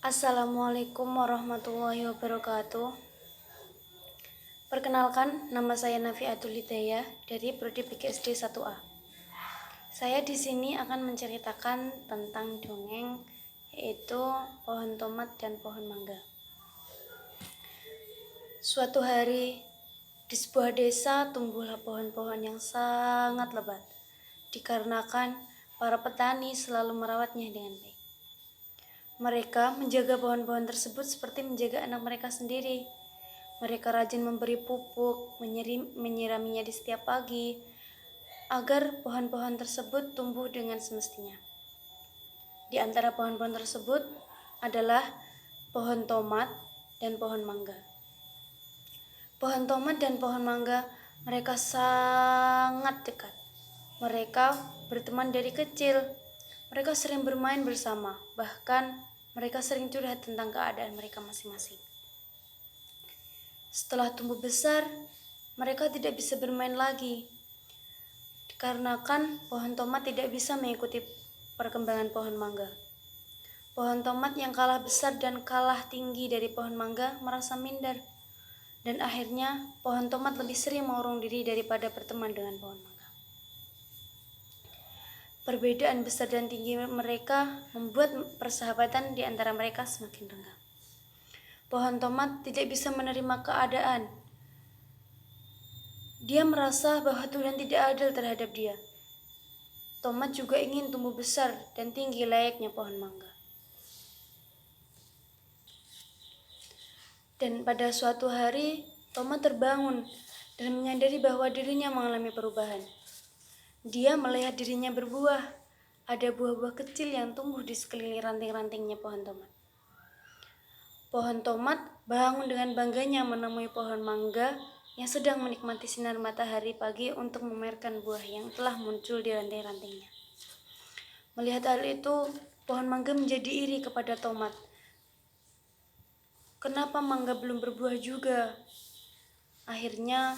Assalamualaikum warahmatullahi wabarakatuh. Perkenalkan, nama saya Nafiatul Hidayah dari Prodi PGSD 1A. Saya di sini akan menceritakan tentang dongeng, yaitu pohon tomat dan pohon mangga. Suatu hari, di sebuah desa tumbuhlah pohon-pohon yang sangat lebat, dikarenakan para petani selalu merawatnya dengan baik. Mereka menjaga pohon-pohon tersebut seperti menjaga anak mereka sendiri. Mereka rajin memberi pupuk, menyiraminya di setiap pagi, agar pohon-pohon tersebut tumbuh dengan semestinya. Di antara pohon-pohon tersebut adalah pohon tomat dan pohon mangga. Pohon tomat dan pohon mangga, mereka sangat dekat. Mereka berteman dari kecil. Mereka sering bermain bersama, bahkan mereka sering curhat tentang keadaan mereka masing-masing. Setelah tumbuh besar, mereka tidak bisa bermain lagi, dikarenakan pohon tomat tidak bisa mengikuti perkembangan pohon mangga. Pohon tomat yang kalah besar dan kalah tinggi dari pohon mangga merasa minder, dan akhirnya pohon tomat lebih sering mengurung diri daripada berteman dengan pohon mangga. Perbedaan besar dan tinggi mereka membuat persahabatan di antara mereka semakin renggang. Pohon tomat tidak bisa menerima keadaan. Dia merasa bahwa Tuhan tidak adil terhadap dia. Tomat juga ingin tumbuh besar dan tinggi layaknya pohon mangga. Dan pada suatu hari, tomat terbangun dan menyadari bahwa dirinya mengalami perubahan. Dia melihat dirinya berbuah. Ada buah-buah kecil yang tumbuh di sekeliling ranting-rantingnya pohon tomat. Pohon tomat bangun dengan bangganya menemui pohon mangga yang sedang menikmati sinar matahari pagi untuk memamerkan buah yang telah muncul di ranting-rantingnya. Melihat hal itu, pohon mangga menjadi iri kepada tomat. Kenapa mangga belum berbuah juga? Akhirnya,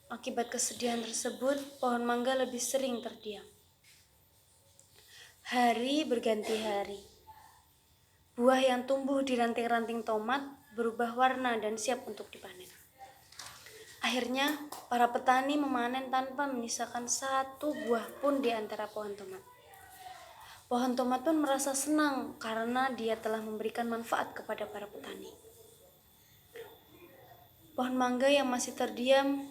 akibat kesedihan tersebut, pohon mangga lebih sering terdiam. Hari berganti hari. Buah yang tumbuh di ranting-ranting tomat berubah warna dan siap untuk dipanen. Akhirnya, para petani memanen tanpa menyisakan satu buah pun di antara pohon tomat. Pohon tomat pun merasa senang karena dia telah memberikan manfaat kepada para petani. Pohon mangga yang masih terdiam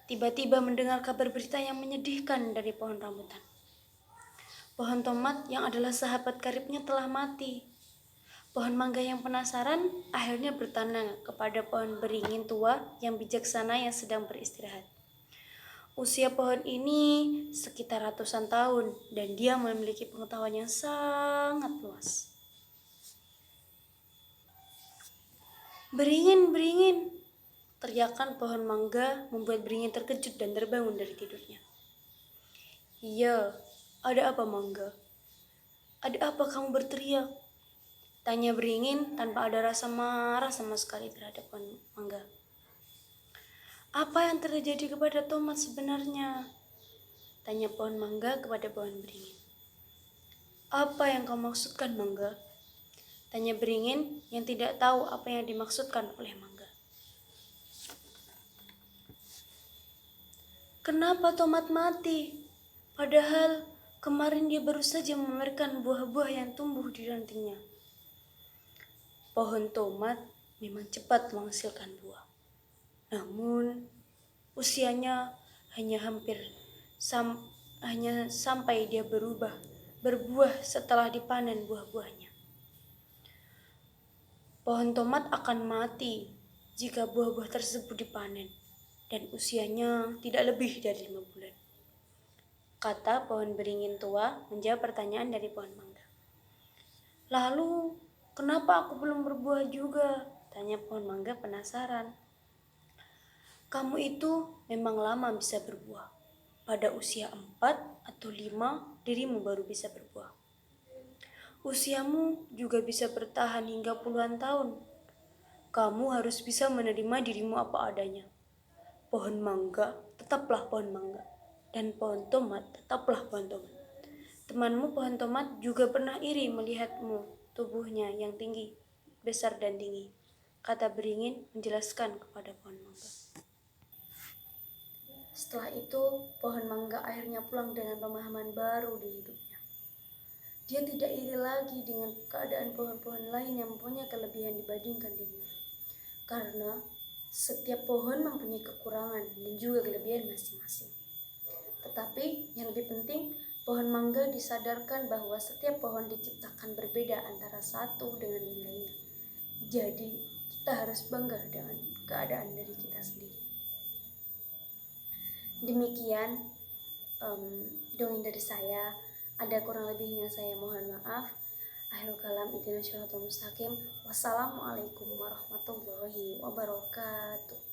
tiba-tiba mendengar kabar berita yang menyedihkan dari pohon rambutan. Pohon tomat yang adalah sahabat karibnya telah mati. Pohon mangga yang penasaran akhirnya bertanya kepada pohon beringin tua yang bijaksana yang sedang beristirahat. Usia pohon ini sekitar ratusan tahun dan dia memiliki pengetahuan yang sangat luas. Beringin, beringin, teriakan pohon mangga membuat beringin terkejut dan terbangun dari tidurnya. Iya, ada apa mangga? Ada apa kamu berteriak? Tanya beringin tanpa ada rasa marah sama sekali terhadap pohon mangga. Apa yang terjadi kepada tomat sebenarnya? Tanya pohon mangga kepada pohon beringin. Apa yang kau maksudkan mangga? Tanya beringin yang tidak tahu apa yang dimaksudkan oleh mangga. Kenapa tomat mati? Padahal kemarin dia baru saja memamerkan buah-buah yang tumbuh di rantingnya. Pohon tomat memang cepat menghasilkan buah. Namun usianya hanya sampai dia berbuah setelah dipanen buah-buahnya. Pohon tomat akan mati jika buah-buah tersebut dipanen dan usianya tidak lebih dari 5 bulan. Kata pohon beringin tua menjawab pertanyaan dari pohon mangga. Lalu, kenapa aku belum berbuah juga? Tanya pohon mangga penasaran. Kamu itu memang lama bisa berbuah. Pada usia 4 atau 5, dirimu baru bisa berbuah. Usiamu juga bisa bertahan hingga puluhan tahun. Kamu harus bisa menerima dirimu apa adanya. Pohon mangga tetaplah pohon mangga, dan pohon tomat tetaplah pohon tomat. Temanmu pohon tomat juga pernah iri melihatmu tubuhnya yang tinggi. besar dan tinggi, kata beringin menjelaskan kepada pohon mangga. Setelah itu, pohon mangga akhirnya pulang dengan pemahaman baru di hidupnya. Dia tidak iri lagi dengan keadaan pohon-pohon lain yang mempunyai kelebihan dibandingkan dirinya. Karena setiap pohon mempunyai kekurangan dan juga kelebihan masing-masing. Tetapi yang lebih penting, pohon mangga disadarkan bahwa setiap pohon diciptakan berbeda antara satu dengan yang lainnya. Jadi, kita harus bangga dengan keadaan dari kita sendiri. Demikian dongeng dari saya. Ada kurang lebihnya saya mohon maaf. Akhirul kalam, ihdinas siratal mustaqim. Wassalamualaikum warahmatullahi wabarakatuh.